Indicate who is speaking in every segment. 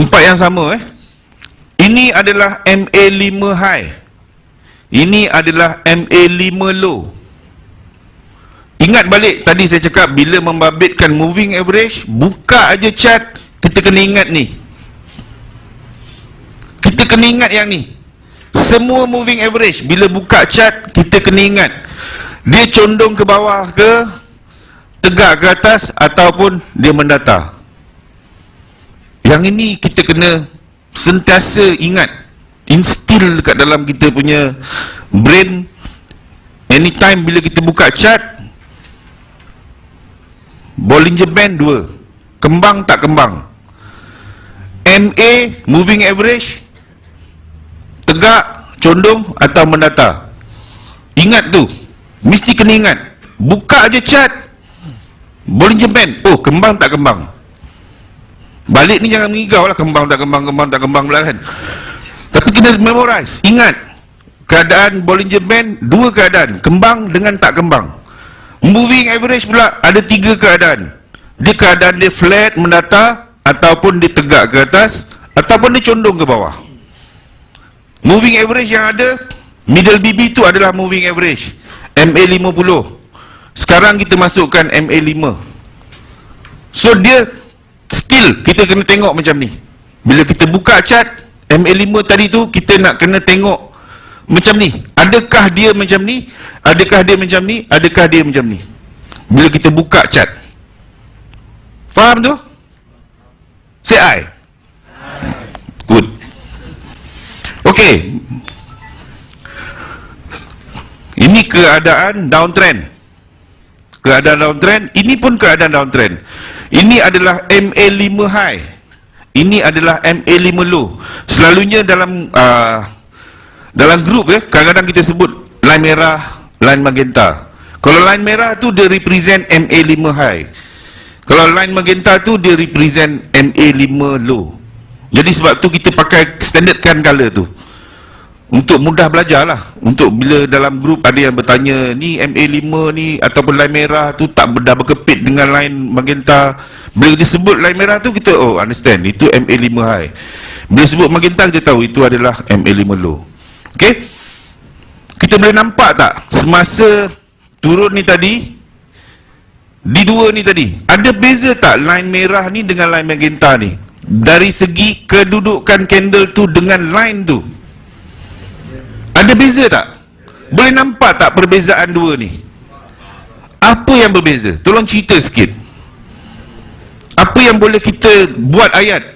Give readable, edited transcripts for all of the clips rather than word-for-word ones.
Speaker 1: Tempat yang sama Ini adalah MA5 high. Ini adalah MA5 low. Ingat balik tadi saya cakap, bila membabitkan moving average, buka aja chart, kita kena ingat ni. Kita kena ingat yang ni. Semua moving average, bila buka chart, kita kena ingat dia condong ke bawah ke, tegak ke atas, ataupun dia mendatar. Yang ini kita kena sentiasa ingat, instill dekat dalam kita punya brain. Anytime bila kita buka chart, Bollinger Band 2, kembang tak kembang. MA, moving average, tegak, condong atau mendatar. Ingat tu, mesti kena ingat. Buka aja chart, Bollinger Band, oh kembang tak kembang. Balik ni jangan mengigau lah, kembang tak kembang pula kan. Tapi kena memorize, ingat keadaan Bollinger Band, dua keadaan, kembang dengan tak kembang. Moving average pula ada tiga keadaan. Dia keadaan dia flat, mendatar, ataupun dia tegak ke atas, ataupun dia condong ke bawah. Moving average yang ada, middle BB tu adalah moving average MA50. Sekarang kita masukkan MA5. So dia still kita kena tengok macam ni. Bila kita buka chart MA5 tadi tu, kita nak kena tengok macam ni. Adakah dia macam ni? Adakah dia macam ni? Adakah dia macam ni? Bila kita buka chart. Faham tu? Say I. Good. Okey. Ini keadaan downtrend. Keadaan downtrend. Ini pun keadaan downtrend. Ini adalah MA5 high. Ini adalah MA5 low. Selalunya dalam grup kadang-kadang kita sebut line merah, line magenta. Kalau line merah tu dia represent MA5 high. Kalau line magenta tu dia represent MA5 low. Jadi sebab tu kita pakai standardkan color tu, untuk mudah belajar lah. Untuk bila dalam grup ada yang bertanya, ni MA5 ni ataupun line merah tu tak dah berkepit dengan line magenta. Bila dia sebut line merah tu, kita understand itu MA5 high. Bila sebut magenta, kita tahu itu adalah MA5 low. Okey, kita boleh nampak tak semasa turun ni tadi, di dua ni tadi, ada beza tak line merah ni dengan line magenta ni dari segi kedudukan candle tu dengan line tu? Ada beza tak? Boleh nampak tak perbezaan dua ni? Apa yang berbeza? Tolong cerita sikit. Apa yang boleh kita buat ayat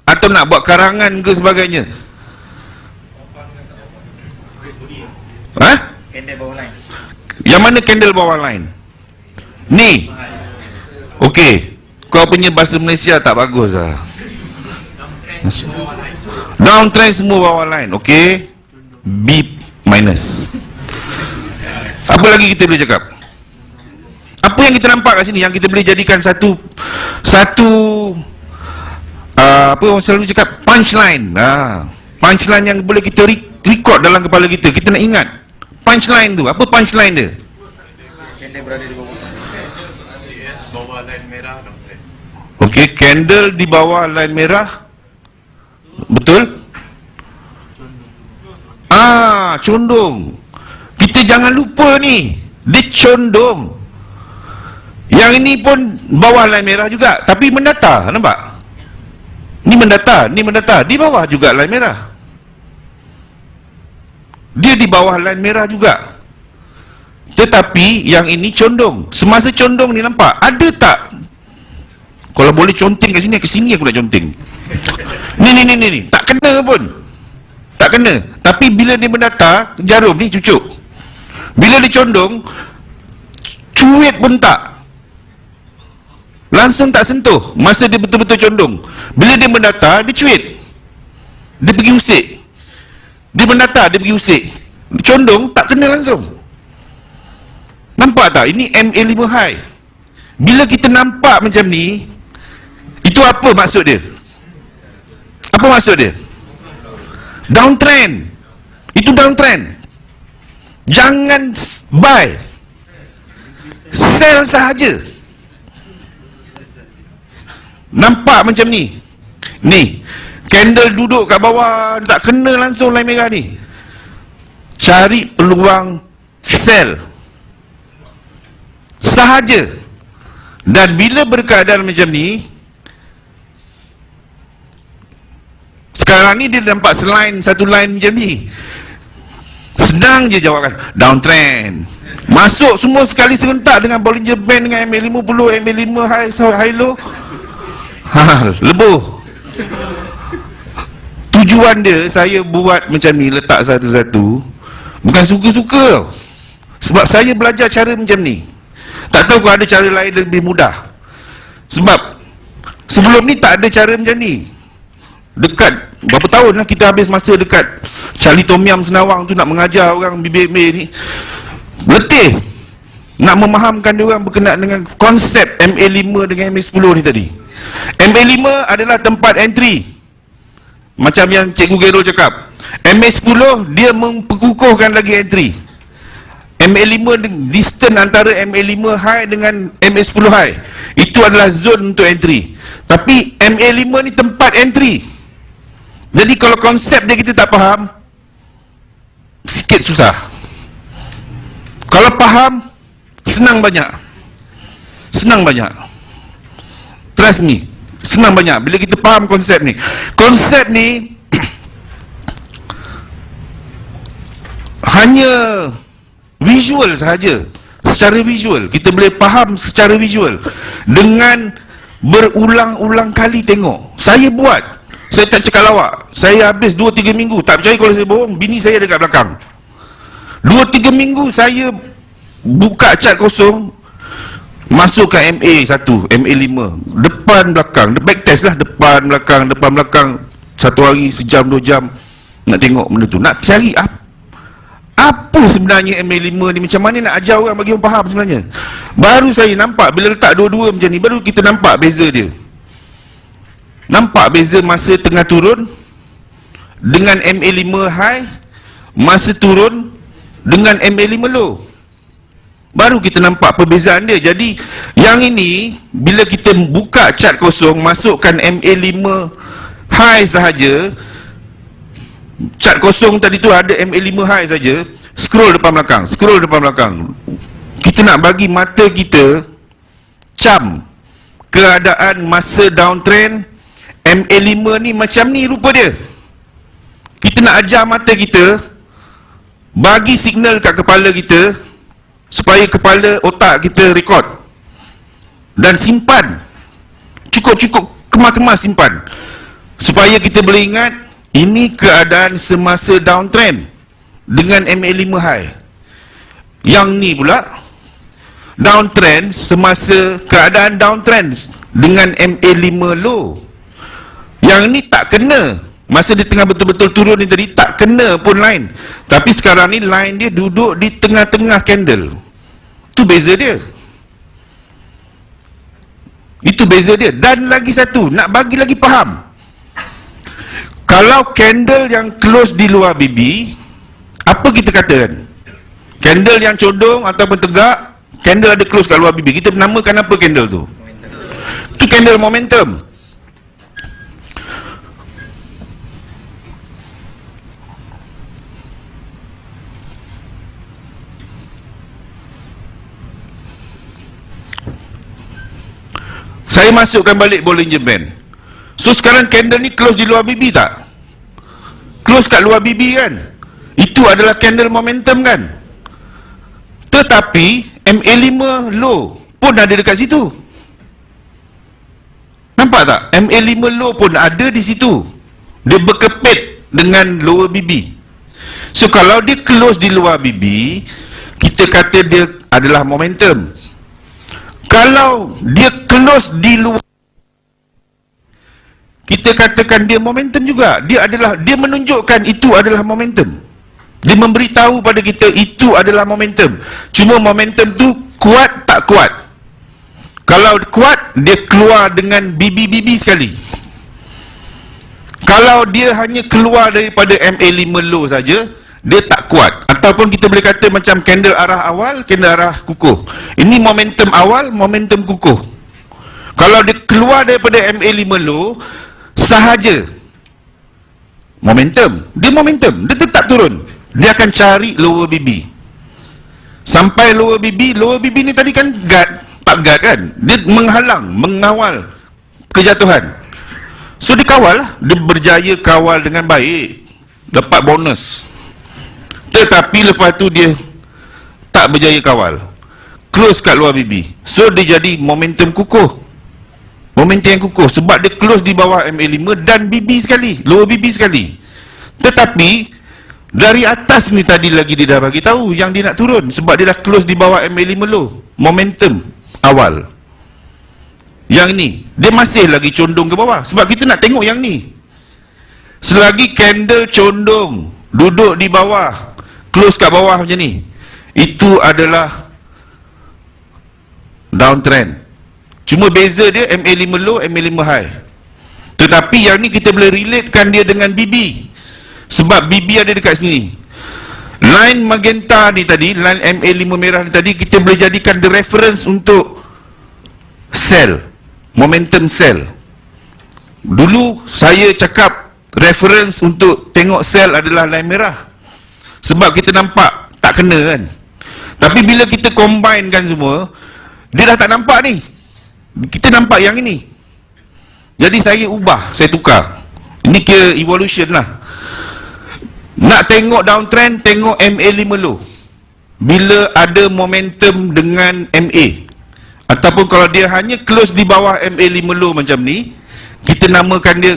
Speaker 1: atau nak buat karangan ke sebagainya?
Speaker 2: Candle bawah line.
Speaker 1: Yang mana candle bawah line? Ni. Okey. Kau punya bahasa Malaysia tak bagus lah. Downtrend semua bawah line. Okey. B minus. Apa lagi kita boleh cakap? Apa yang kita nampak kat sini yang kita boleh jadikan satu apa orang selalu cakap, punchline. Punchline yang boleh kita record dalam kepala kita. Kita nak ingat punchline tu. Apa punchline dia?
Speaker 2: Candle berada di bawah.
Speaker 3: Bawah line merah downtrend.
Speaker 1: Okey, candle di bawah line merah. Betul? Condong. Kita jangan lupa ni, dia condong. Yang ini pun bawah line merah juga, tapi mendatar. Nampak? Ni mendatar, ni mendatar. Di bawah juga line merah. Dia di bawah line merah juga. Tetapi yang ini condong. Semasa condong ni nampak, ada tak? Kalau boleh conteng kat sini aku nak conteng. Ni. Tak kena pun. Tak kena. Tapi bila dia mendatar, jarum ni cucuk. Bila dia condong, cuit pun tak. Langsung tak sentuh. Masa dia betul-betul condong. Bila dia mendatar, dia cuit. Dia pergi usik. Dia mendatar, dia pergi usik. Condong, tak kena langsung. Nampak tak? Ini MA5 high. Bila kita nampak macam ni, itu apa maksud dia? Apa maksud dia? Downtrend. Itu downtrend. Jangan buy, sell sahaja. Nampak macam ni. Ni, candle duduk kat bawah, tak kena langsung line merah ni. Cari peluang sell sahaja. Dan bila berkeadaan macam ni, sekarang ni dia nampak satu line macam ni, senang je jawabkan downtrend. Masuk semua sekali serentak dengan Bollinger Band, dengan MA50, MA5 high low. Lebuh. Tujuan dia saya buat macam ni, letak satu-satu, bukan suka-suka tau. Sebab saya belajar cara macam ni. Tak tahu kalau ada cara lain lebih mudah. Sebab sebelum ni tak ada cara macam ni. Dekat berapa tahun lah kita habis masa dekat Charlie Tom Yum Senawang tu, nak mengajar orang bibir-bibir ni. Letih nak memahamkan dia orang berkenaan dengan konsep MA5 dengan MA10 ni tadi. MA5 adalah tempat entry, macam yang Cikgu Gerol cakap. MA10 dia memperkukuhkan lagi entry. MA5 distance antara MA5 high dengan MA10 high, itu adalah zone untuk entry. Tapi MA5 ni tempat entry. Jadi kalau konsep dia kita tak faham, sikit susah. Kalau faham, senang banyak. Senang banyak. Trust me, senang banyak bila kita faham konsep ni. Konsep ni hanya visual sahaja. Secara visual kita boleh faham secara visual dengan berulang-ulang kali tengok. Saya buat, saya tak cakap lawak, saya habis 2-3 minggu. Tak percaya kalau saya bohong, bini saya dekat belakang. 2-3 minggu saya buka cat kosong, masuk ke MA1, MA5, depan belakang, back test lah, depan belakang. Satu hari sejam 2 jam nak tengok benda tu, nak cari apa sebenarnya MA5 ni, macam mana nak ajar orang bagi orang faham sebenarnya. Baru saya nampak bila letak dua-dua macam ni, baru kita nampak beza dia. Nampak beza masa tengah turun dengan MA5 high, masa turun dengan MA5 low. Baru kita nampak perbezaan dia. Jadi yang ini bila kita buka cat kosong, masukkan MA5 high sahaja, cat kosong tadi tu ada MA5 high saja, scroll depan belakang, kita nak bagi mata kita cam keadaan masa downtrend. MA5 ni macam ni rupa dia. Kita nak ajar mata kita, bagi signal kat kepala kita, supaya kepala otak kita rekod dan simpan, cukup-cukup kemas-kemas simpan, supaya kita boleh ingat ini keadaan semasa downtrend dengan MA5 high. Yang ni pula downtrend semasa keadaan downtrend dengan MA5 low. Yang ni tak kena, masa dia tengah betul-betul turun ni tadi tak kena pun line. Tapi sekarang ni line dia duduk di tengah-tengah candle. Tu beza dia. Itu beza dia. Dan lagi satu, nak bagi lagi faham, kalau candle yang close di luar BB, apa kita katakan? Candle yang condong ataupun tegak, candle ada close kat luar BB, kita namakan apa candle tu? Itu candle momentum. Saya masukkan balik Bollinger Band. So sekarang candle ni close di luar BB tak? Close kat luar BB kan? Itu adalah candle momentum kan? Tetapi MA5 low pun ada dekat situ. Nampak tak? MA5 low pun ada di situ. Dia berkepit dengan lower BB. So kalau dia close di luar BB, kita kata dia adalah momentum. Kalau dia close di luar, kita katakan dia momentum juga. Dia menunjukkan itu adalah momentum. Dia memberitahu pada kita itu adalah momentum. Cuma momentum tu kuat tak kuat. Kalau kuat, dia keluar dengan BB-BB sekali. Kalau dia hanya keluar daripada MA5 low saja, dia tak kuat. Ataupun kita boleh kata macam candle arah awal, candle arah kukuh. Ini momentum awal, momentum kukuh. Kalau dia keluar daripada MA5 low, sahaja momentum, dia tetap turun. Dia akan cari lower BB sampai lower BB ni tadi kan guard, tak guard kan, dia menghalang, mengawal kejatuhan. So dia kawal lah, dia berjaya kawal dengan baik, dapat bonus. Tetapi lepas tu dia tak berjaya kawal, close kat luar BB. So dia jadi momentum kukuh, momentum yang kukuh, sebab dia close di bawah MA5 dan BB sekali, lower BB sekali. Tetapi dari atas ni tadi lagi dia dah bagi tahu yang dia nak turun, sebab dia dah close di bawah MA5 low, momentum awal. Yang ni dia masih lagi condong ke bawah, sebab kita nak tengok yang ni. Selagi candle condong duduk di bawah, close kat bawah macam ni, itu adalah downtrend. Cuma beza dia MA5 low, MA5 high. Tetapi yang ni kita boleh relatekan dia dengan BB, sebab BB ada dekat sini. Line magenta ni tadi, line MA5 merah ni tadi, kita boleh jadikan the reference untuk sell, momentum sell. Dulu saya cakap reference untuk tengok sell adalah line merah, sebab kita nampak tak kena kan. Tapi bila kita combine kan semua, dia dah tak nampak ni, kita nampak yang ini. Jadi saya ubah, saya tukar. Ini kira evolution lah. Nak tengok downtrend, tengok MA5 low bila ada momentum dengan MA. Ataupun kalau dia hanya close di bawah MA5 low macam ni, kita namakan dia,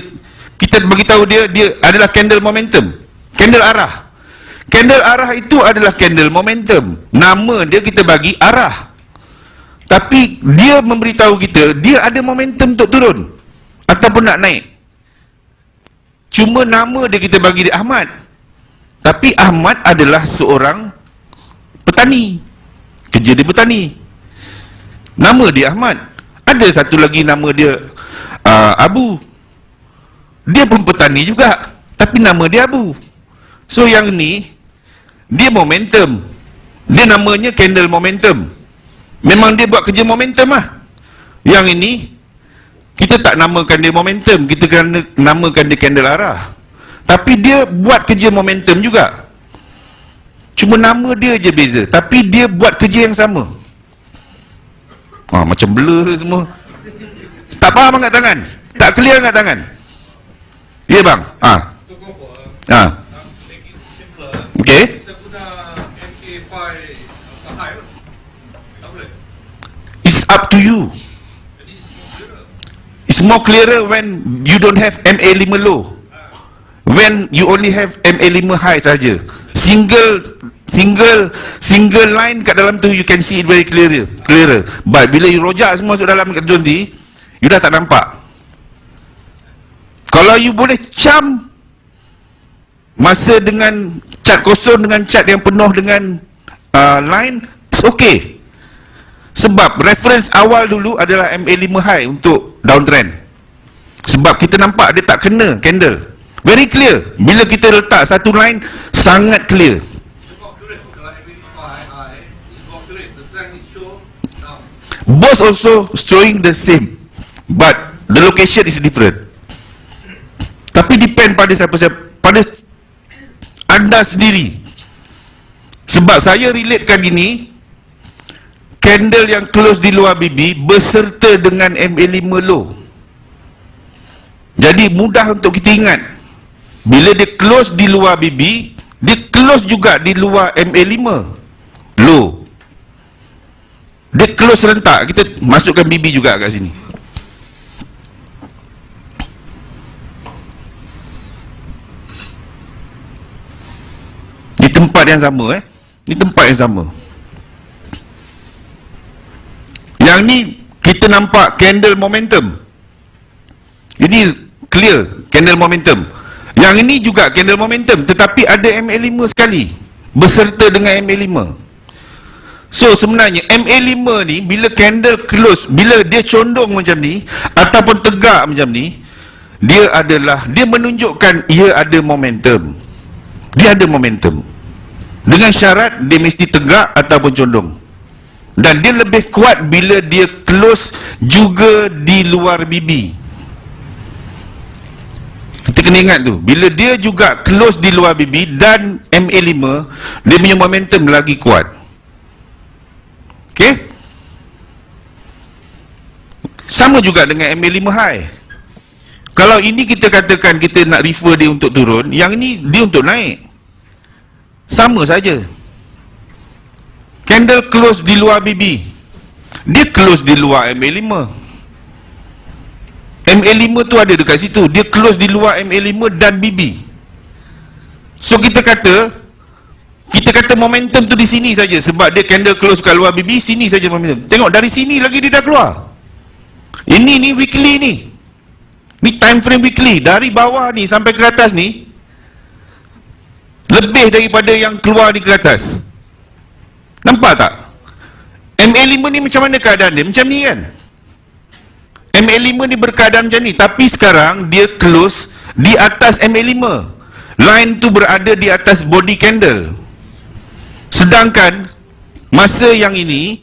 Speaker 1: kita beritahu dia adalah candle momentum, candle arah. Candle arah itu adalah candle momentum, nama dia kita bagi arah. Tapi dia memberitahu kita dia ada momentum untuk turun ataupun nak naik. Cuma nama dia kita bagi dia Ahmad. Tapi Ahmad adalah seorang petani, kerja dia bertani, nama dia Ahmad. Ada satu lagi nama dia Abu, dia pun petani juga, tapi nama dia Abu. So yang ni dia momentum, dia namanya candle momentum. Memang dia buat kerja momentum lah. Yang ini kita tak namakan dia momentum, kita kena namakan dia candle arah. Tapi dia buat kerja momentum juga, cuma nama dia je beza, tapi dia buat kerja yang sama. Macam blur semua, tak faham angkat tangan, tak clear angkat tangan. Ya bang. Okey, it's up to you. It's more clearer when you don't have MA5 low, when you only have MA5 high saja. Single line kat dalam tu you can see it very clearer. But bila you rojak semua masuk dalam kat nanti, you dah tak nampak. Kalau you boleh cam masa dengan chart kosong dengan chart yang penuh dengan line, it's okay. Sebab reference awal dulu adalah MA5 high untuk downtrend. Sebab kita nampak dia tak kena candle, very clear. Bila kita letak satu line, sangat clear. Both also showing the same, but the location is different. Tapi depend pada siapa-siapa, pada anda sendiri. Sebab saya relatekan ini, candle yang close di luar BB berserta dengan MA5 low. Jadi mudah untuk kita ingat. Bila dia close di luar BB, dia close juga di luar MA5 low. Dia close rentak. Kita masukkan BB juga kat sini. Di tempat yang sama Di tempat yang sama. Yang ni kita nampak candle momentum. Ini clear candle momentum. Yang ini juga candle momentum, tetapi ada MA5 sekali beserta dengan MA5. So sebenarnya MA5 ni bila candle close, bila dia condong macam ni ataupun tegak macam ni, dia menunjukkan ia ada momentum. Dia ada momentum. Dengan syarat dia mesti tegak ataupun condong. Dan dia lebih kuat bila dia close juga di luar BB. Kita kena ingat tu, bila dia juga close di luar BB dan MA5, dia punya momentum lagi kuat. Okey? Sama juga dengan MA5 high. Kalau ini kita katakan kita nak refer dia untuk turun, yang ini dia untuk naik. Sama saja. Candle close di luar BB, dia close di luar MA5. MA5 tu ada dekat situ, dia close di luar MA5 dan BB. So kita kata momentum tu di sini saja, sebab dia candle close kat luar BB, sini saja momentum. Tengok dari sini lagi dia dah keluar. Ini weekly ni. Ni time frame weekly, dari bawah ni sampai ke atas ni lebih daripada yang keluar ni ke atas. Nampak tak? MA5 ni macam mana keadaan dia? Macam ni kan? MA5 ni berkeadaan macam ni, tapi sekarang dia close di atas MA5. Line tu berada di atas body candle. Sedangkan masa yang ini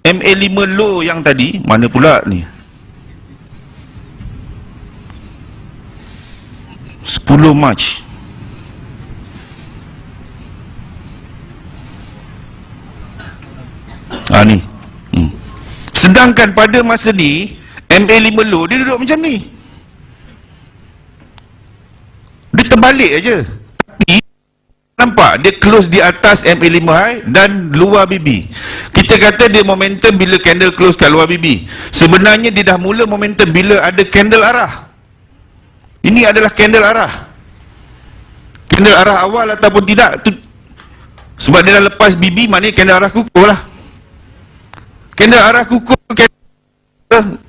Speaker 1: MA5 low yang tadi, mana pula ni? 10 Mac. Ni. Sedangkan pada masa ni MA5 low dia duduk macam ni. Dia terbalik aja. Tapi nampak dia close di atas MA5 high dan luar BB. Kita kata dia momentum bila candle close kat luar BB. Sebenarnya dia dah mula momentum bila ada candle arah. Ini adalah candle arah. Candle arah awal ataupun tidak tu, sebab dia dah lepas BB, maknanya candle arah kukuh lah. Candle arah kukuh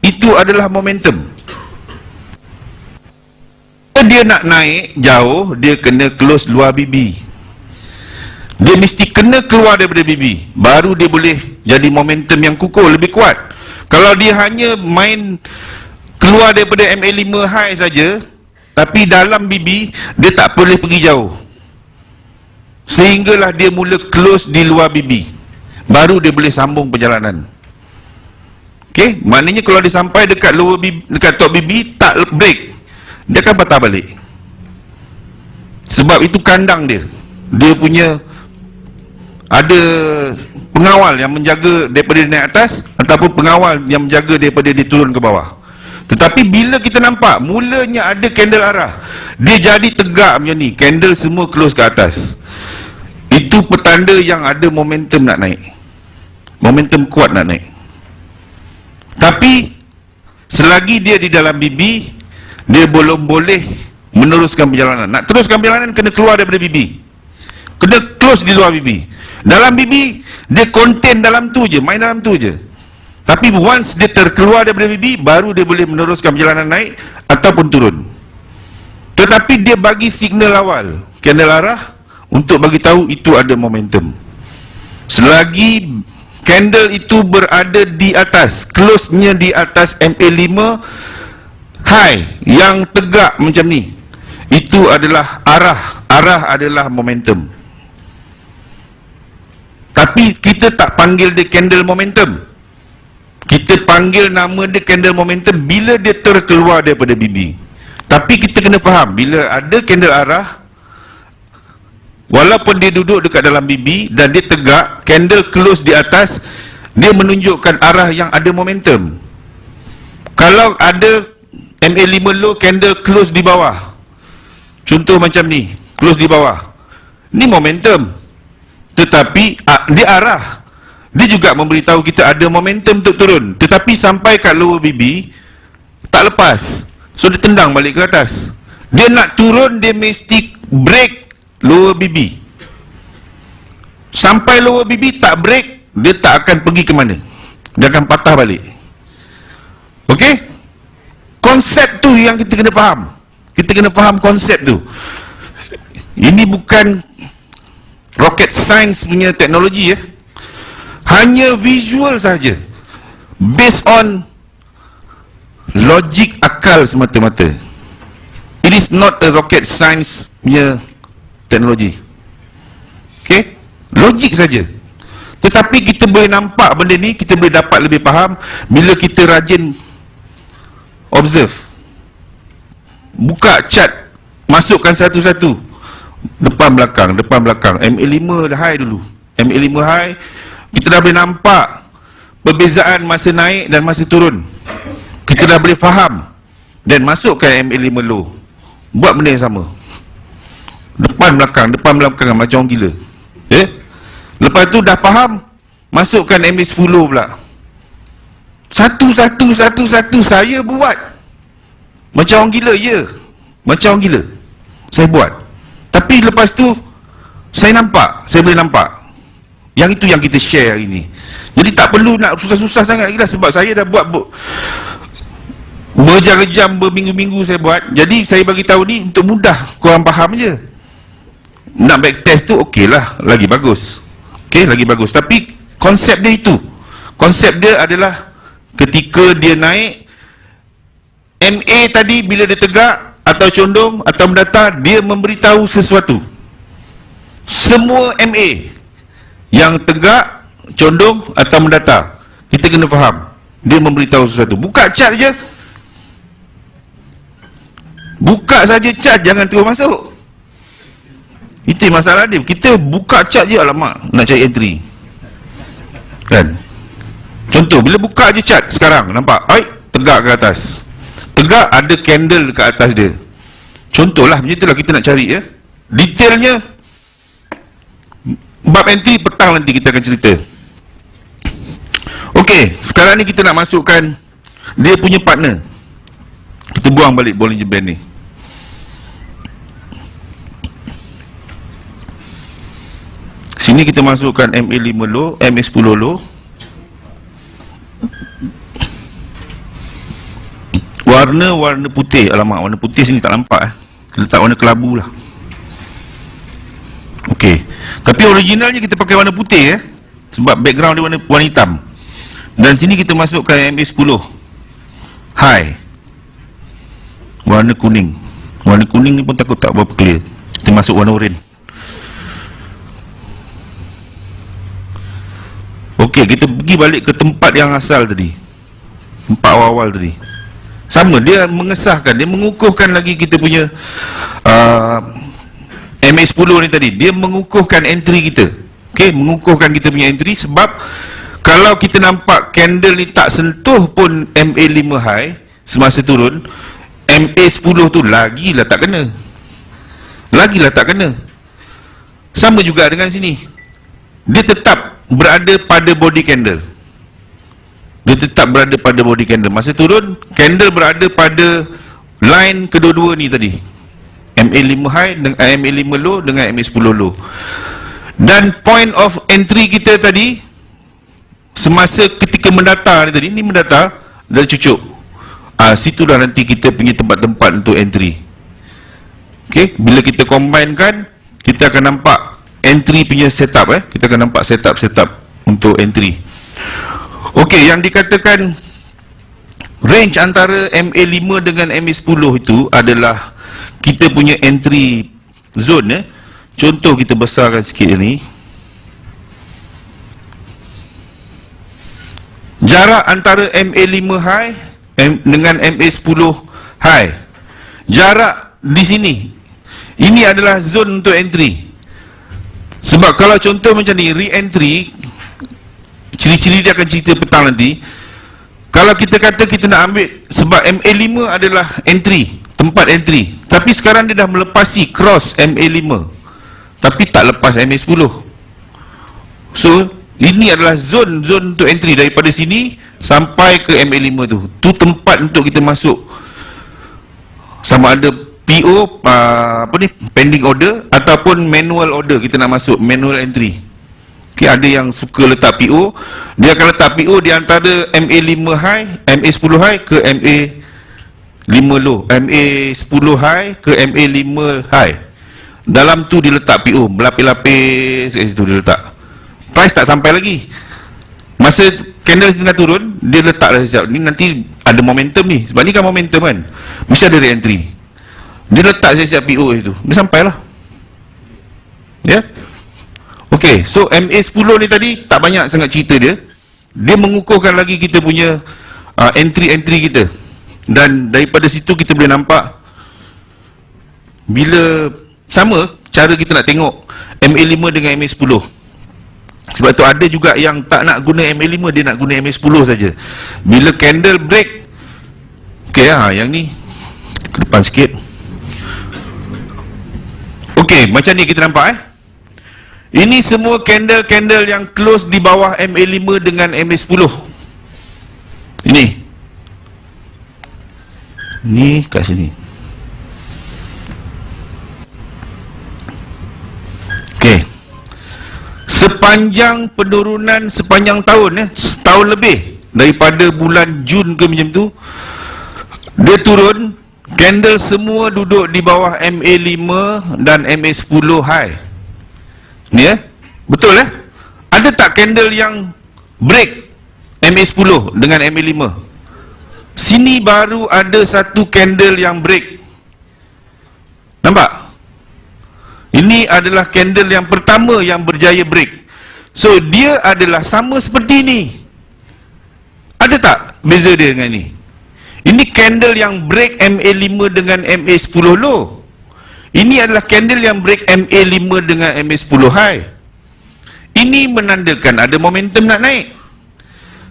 Speaker 1: itu adalah momentum. Dia nak naik jauh, dia kena close luar BB. Dia mesti kena keluar daripada BB, baru dia boleh jadi momentum yang kukuh, lebih kuat. Kalau dia hanya main keluar daripada MA5 high saja, tapi dalam BB dia tak boleh pergi jauh, sehinggalah dia mula close di luar BB, baru dia boleh sambung perjalanan. Okey, maknanya kalau dia sampai dekat lower BB, dekat top BB, tak break, dia akan patah balik. Sebab itu kandang dia. Dia punya ada pengawal yang menjaga daripada dia naik atas, ataupun pengawal yang menjaga daripada dia turun ke bawah. Tetapi bila kita nampak mulanya ada candle arah, dia jadi tegak macam ni, candle semua close ke atas, itu petanda yang ada momentum nak naik, momentum kuat nak naik. Tapi selagi dia di dalam BB, dia belum boleh meneruskan perjalanan. Nak teruskan perjalanan kena keluar daripada BB, kena close di luar BB. Dalam BB dia contain dalam tu je, main dalam tu je. Tapi once dia terkeluar daripada BB, baru dia boleh meneruskan perjalanan naik ataupun turun. Tetapi dia bagi signal awal, candle arah, untuk bagi tahu itu ada momentum. Selagi candle itu berada di atas, close-nya di atas MA5 high yang tegak macam ni, itu adalah arah. Arah adalah momentum. Tapi kita tak panggil dia candle momentum. Kita panggil nama dia candle momentum bila dia terkeluar daripada BB. Tapi kita kena faham, bila ada candle arah, walaupun dia duduk dekat dalam BB dan dia tegak, candle close di atas, dia menunjukkan arah yang ada momentum. Kalau ada MA5 low, candle close di bawah, contoh macam ni, close di bawah, ni momentum. Tetapi dia arah, dia juga memberitahu kita ada momentum untuk turun. Tetapi sampai kat lower BB tak lepas, so dia tendang balik ke atas. Dia nak turun, dia mesti break lower BB. Sampai lower BB tak break, dia tak akan pergi ke mana, dia akan patah balik. Okey, konsep tu yang kita kena faham. Kita kena faham konsep tu. Ini bukan rocket science punya teknologi ya. Hanya visual saja, based on logik akal semata-mata. It is not a rocket science punya teknologi. Okay, logik saja. Tetapi kita boleh nampak benda ni, kita boleh dapat lebih faham bila kita rajin observe. buka chart, masukkan satu-satu, depan belakang, MA5 high dulu. MA5 high, kita dah boleh nampak perbezaan masa naik dan masa turun. Kita dah boleh faham. Dan masukkan MA5 low, buat benda yang sama, depan belakang macam orang gila. Lepas tu dah faham, masukkan MA10 pula. Satu saya buat macam orang gila, ya, macam orang gila saya buat. Tapi lepas tu saya boleh nampak. Yang itu yang kita share hari ni. Jadi tak perlu nak susah-susah sangat lagi lah, sebab saya dah buat berjam-jam, berminggu-minggu saya buat. Jadi saya bagi tahu ni untuk mudah korang faham je. Nak backtest tu okey lah, lagi bagus. Lagi bagus. Tapi konsep dia itu, konsep dia adalah ketika dia naik, MA tadi bila dia tegak atau condong atau mendatar, dia memberitahu sesuatu. Semua MA yang tegak, condong atau mendatar, kita kena faham dia memberitahu sesuatu. Buka chart je, buka saja chart, jangan terus masuk. Itu masalah dia. Kita buka chart je, alamak, nak cari entry kan. Contoh, bila buka je chart sekarang, nampak tegak ke atas, tegak, ada candle ke atas dia. Contohlah macam itulah kita nak cari, ya. Detailnya bab entry petang nanti kita akan cerita. Okey, sekarang ni kita nak masukkan dia punya partner. Kita buang balik Bollinger Band ni. Sini kita masukkan MA5 low, MA10 low. Warna putih. Alamak, warna putih sini tak nampak. Letak warna kelabu lah. Okey. Tapi originalnya kita pakai warna putih, sebab background dia warna hitam. Dan sini kita masukkan MA10 high, warna kuning. Warna kuning ni pun takut tak berapa clear. Kita masuk warna oren. Okey, kita pergi balik ke tempat yang asal tadi, tempat awal-awal tadi. Sama, dia mengesahkan, dia mengukuhkan lagi kita punya MA10 ni tadi. Dia mengukuhkan entry kita. Okey, mengukuhkan kita punya entry. Sebab kalau kita nampak candle ni tak sentuh pun MA5 high semasa turun, MA10 tu lagilah tak kena. Sama juga dengan sini. Dia tetap berada pada body candle. Masa turun, candle berada pada line kedua-dua ni tadi, MA5 high dengan MA5 low dengan MA10 low. Dan point of entry kita tadi, semasa ketika mendatar ni tadi, ni mendatar dari cucuk, situlah nanti kita punya tempat-tempat untuk entry. Okey, bila kita combinekan, kita akan nampak entry punya setup. Kita akan nampak setup untuk entry. Okey, yang dikatakan range antara MA5 dengan MA10 itu adalah kita punya entry zone. Contoh, kita besarkan sikit ni. Jarak antara MA5 high dengan MA10 high, jarak di sini, ini adalah zone untuk entry. Sebab kalau contoh macam ni, re-entry, ciri-ciri dia akan cerita petang nanti. Kalau kita kata kita nak ambil, sebab MA5 adalah entry, tempat entry, tapi sekarang dia dah melepasi cross MA5, tapi tak lepas MA10. So ini adalah zone untuk entry. Daripada sini sampai ke MA5 tu tempat untuk kita masuk. Sama ada PO, pending order, ataupun manual order. Kita nak masuk manual entry. Okay, ada yang suka letak PO, dia akan letak PO di antara MA5 high, MA10 high ke MA5 low, MA10 high ke MA5 high. Dalam tu dia letak PO, berlapis-lapis kat situ dia letak. Price tak sampai lagi. Masa candle tengah turun, dia letak dah siap. Ni nanti ada momentum ni. Sebab ni kan momentum kan, mesti ada re-entry. Dia letak siap-siap PO itu, dia sampailah. Ya. Okey, so MA10 ni tadi tak banyak sangat cerita dia. Dia mengukuhkan lagi kita punya entry-entry kita. Dan daripada situ kita boleh nampak bila sama cara kita nak tengok MA5 dengan MA10. Sebab tu ada juga yang tak nak guna MA5, dia nak guna MA10 saja. Bila candle break, okey yang ni ke depan sikit. Okey, macam ni kita nampak ini semua candle-candle yang close di bawah MA5 dengan MA10. Ni kat sini. Okey. Sepanjang penurunan sepanjang tahun setahun lebih daripada bulan Jun ke macam tu, dia turun, candle semua duduk di bawah MA5 dan MA10 high. Ni betul Ada tak candle yang break MA10 dengan MA5? Sini baru ada satu candle yang break. Nampak? Ini adalah candle yang pertama yang berjaya break. So dia adalah sama seperti ini. Ada tak beza dia dengan ni? Ini candle yang break MA5 dengan MA10 low. Ini adalah candle yang break MA5 dengan MA10 high. Ini menandakan ada momentum nak naik.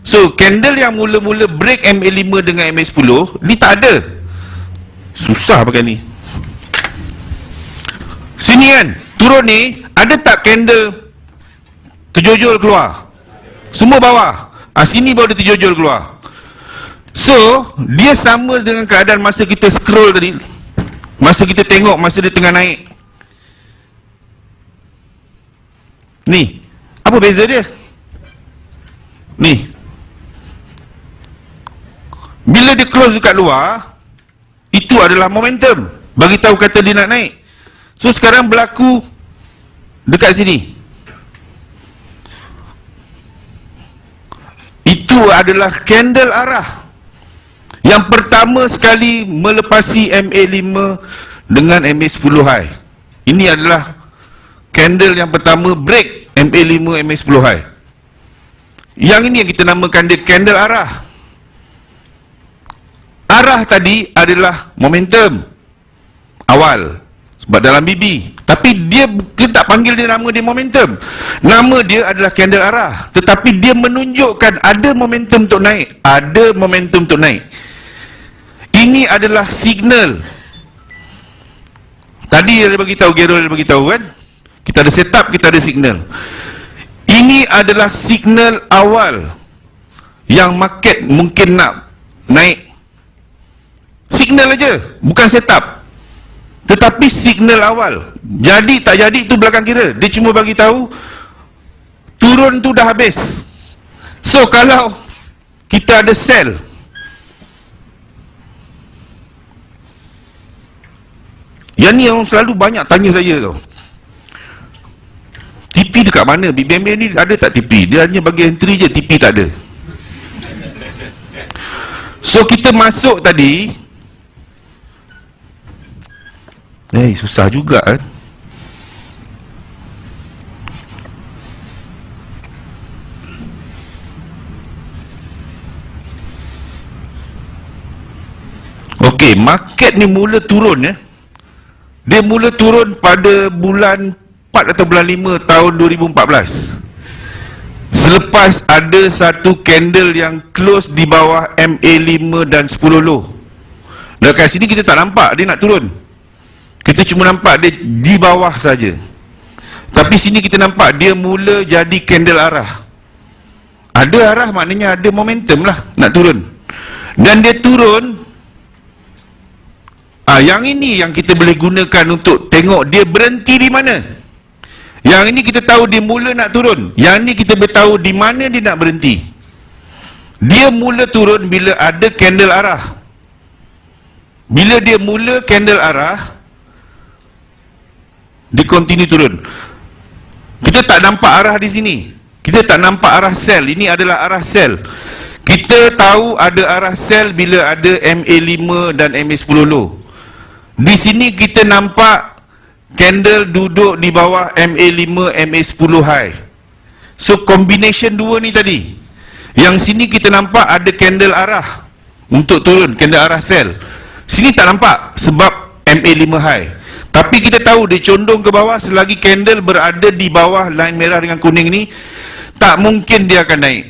Speaker 1: So candle yang mula-mula break MA5 dengan MA10 ni tak ada. Susah pakai ni. Sini kan, turun ni, ada tak candle terjojol keluar? Semua bawah. Sini baru dia terjojol keluar. So, dia sama dengan keadaan masa kita scroll tadi. Masa kita tengok, masa dia tengah naik. Ni, apa beza dia? Ni. Bila dia close dekat luar, itu adalah momentum. Bagi tahu kata dia nak naik. So sekarang berlaku dekat sini. Itu adalah candle arah yang pertama sekali melepasi MA5 dengan MA10 high. Ini adalah candle yang pertama break MA5 MA10 high. Yang ini yang kita namakan dia candle arah. Arah tadi adalah momentum awal. Sebab dalam BB, tapi kita tak panggil dia nama dia momentum. Nama dia adalah candle arah. Tetapi dia menunjukkan ada momentum untuk naik. Ada momentum untuk naik. Ini adalah signal. Tadi dia bagi tahu, Gerald dia bagi tahu kan? Kita ada setup, kita ada signal. Ini adalah signal awal yang market mungkin nak naik. Signal aja, bukan setup. Tetapi signal awal. Jadi tak jadi itu belakang kira. Dia cuma bagi tahu turun tu dah habis. So kalau kita ada sell, yang ni orang selalu banyak tanya saya tau, TP dekat mana? BBMB ni ada tak TP? Dia hanya bagi entry je, TP tak ada. So kita masuk tadi, susah juga kan. Okey, market ni mula turun Dia mula turun pada bulan 4 atau bulan 5 tahun 2014. Selepas ada satu candle yang close di bawah MA5 dan 10 low. Dekat sini kita tak nampak dia nak turun. Kita cuma nampak dia di bawah saja. Tapi sini kita nampak dia mula jadi candle arah. Ada arah maknanya ada momentum lah nak turun. Dan dia turun. Yang ini yang kita boleh gunakan untuk tengok dia berhenti di mana. Yang ini kita tahu dia mula nak turun. Yang ini kita beritahu di mana dia nak berhenti. Dia mula turun bila ada candle arah. Bila dia mula candle arah, dia continue turun. Kita tak nampak arah di sini. Kita tak nampak arah sell. Ini adalah arah sell. Kita tahu ada arah sell bila ada MA5 dan MA10 low. Di sini kita nampak candle duduk di bawah MA5, MA10 high. So combination dua ni tadi. Yang sini kita nampak ada candle arah untuk turun, candle arah sell. Sini tak nampak sebab MA5 high. Tapi kita tahu dia condong ke bawah. Selagi candle berada di bawah line merah dengan kuning ni, tak mungkin dia akan naik.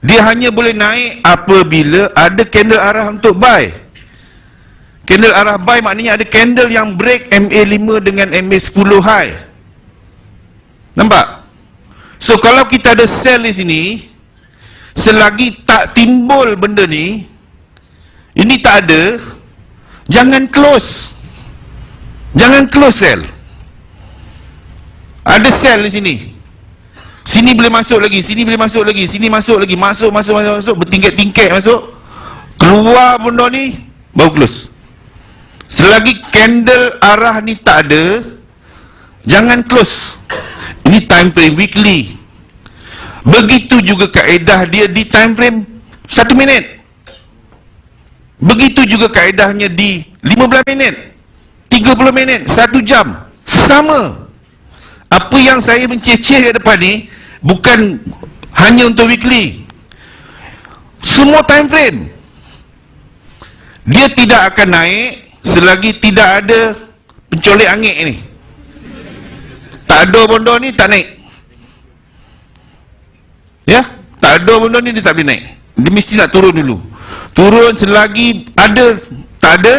Speaker 1: Dia hanya boleh naik apabila ada candle arah untuk buy. Candle arah buy maknanya ada candle yang break MA5 dengan MA10 high. Nampak? So kalau kita ada sell di sini, selagi tak timbul benda ni, ini tak ada, jangan close. Jangan close sell. Ada sell di sini. Sini boleh masuk lagi, sini boleh masuk lagi, sini masuk lagi, masuk, bertingkat-tingkat masuk. Keluar benda ni, baru close. Selagi candle arah ni tak ada, jangan close. Ini time frame weekly. Begitu juga kaedah dia di time frame 1 minit. Begitu juga kaedahnya di 15 minit, 30 minit, 1 jam. Sama. Apa yang saya menceceh kat depan ni bukan hanya untuk weekly. Semua time frame. Dia tidak akan naik selagi tidak ada pencolek angin ni. Tak ada benda ni tak naik. Ya, tak ada benda ni dia tak boleh naik. Dia mesti nak turun dulu. Turun selagi ada, tak ada,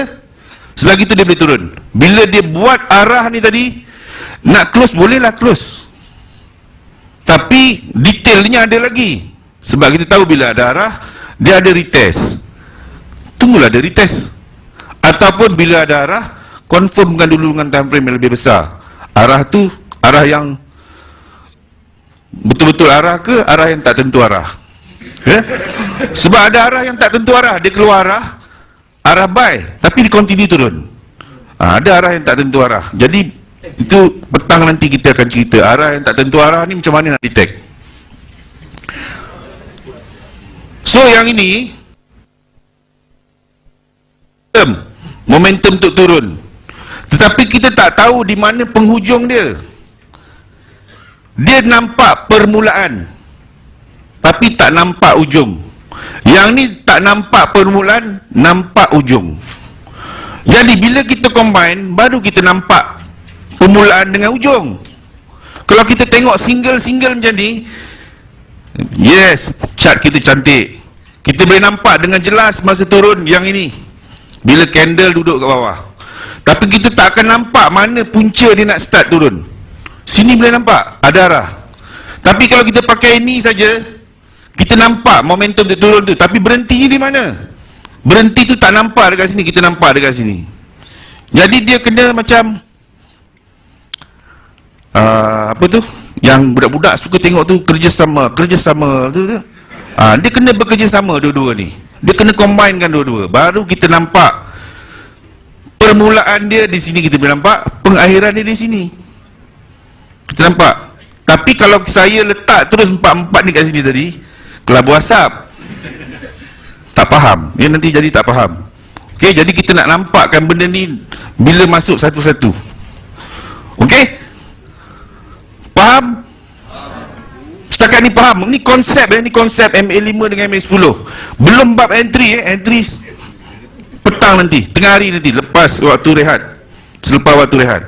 Speaker 1: selagi tu dia boleh turun. Bila dia buat arah ni tadi, nak close bolehlah close. Tapi detailnya ada lagi. Sebab kita tahu bila ada arah, dia ada retest. Tunggulah ada retest. Ataupun bila ada arah, confirmkan dulu dengan time frame yang lebih besar. Arah tu, arah yang betul-betul arah ke arah yang tak tentu arah? Ya? Sebab ada arah yang tak tentu arah, dia keluar arah buy, tapi dia continue turun. Ada arah yang tak tentu arah. Jadi itu petang nanti kita akan cerita arah yang tak tentu arah ni macam mana nak detect. So yang ini momentum untuk turun, tetapi kita tak tahu di mana penghujung dia. Dia nampak permulaan tapi tak nampak ujung. Yang ni tak nampak permulaan, nampak ujung. Jadi bila kita combine, baru kita nampak permulaan dengan ujung. Kalau kita tengok single-single macam ni, yes, chart kita cantik. Kita boleh nampak dengan jelas masa turun yang ini, bila candle duduk kat bawah. Tapi kita tak akan nampak mana punca dia nak start turun. Sini boleh nampak ada arah. Tapi kalau kita pakai ini saja, kita nampak momentum dia turun tu, tapi berhentinya di mana? Berhenti tu tak nampak dekat sini, kita nampak dekat sini. Jadi dia kena macam apa tu? Yang budak-budak suka tengok tu, kerjasama tu. Dia kena bekerjasama dua-dua ni. Dia kena combinekan dua-dua. Baru kita nampak permulaan dia di sini, kita boleh nampak pengakhiran dia di sini. Kita nampak. Tapi kalau saya letak terus 4-4 ni kat sini tadi, kelabu asap, tak faham. Dia nanti jadi tak faham. Okey, jadi kita nak nampakkan benda ni bila masuk satu-satu. Okey? Faham? Setakat ni faham. Ni konsep MA5 dengan MA10. Belum bab entry entry petang nanti, tengah hari nanti, lepas waktu rehat. Selepas waktu rehat.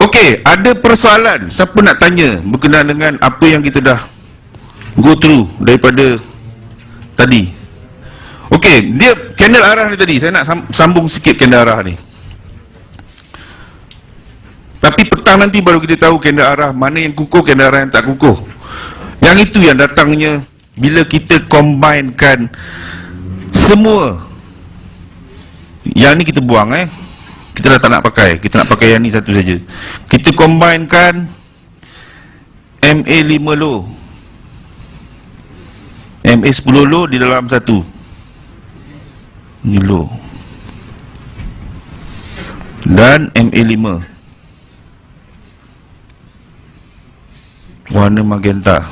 Speaker 1: Okey, ada persoalan siapa nak tanya berkenaan dengan apa yang kita dah go through daripada tadi? Okey, dia candle arah ni tadi, saya nak sambung sikit candle arah ni. Tapi petang nanti baru kita tahu candle arah mana yang kukuh, candle arah yang tak kukuh. Yang itu yang datangnya bila kita combinekan semua. Yang ni kita buang kita dah tak nak pakai. Kita nak pakai yang ni satu saja. Kita combinekan MA5 low, MA10 low di dalam satu. Ni low dan MA5 warna magenta.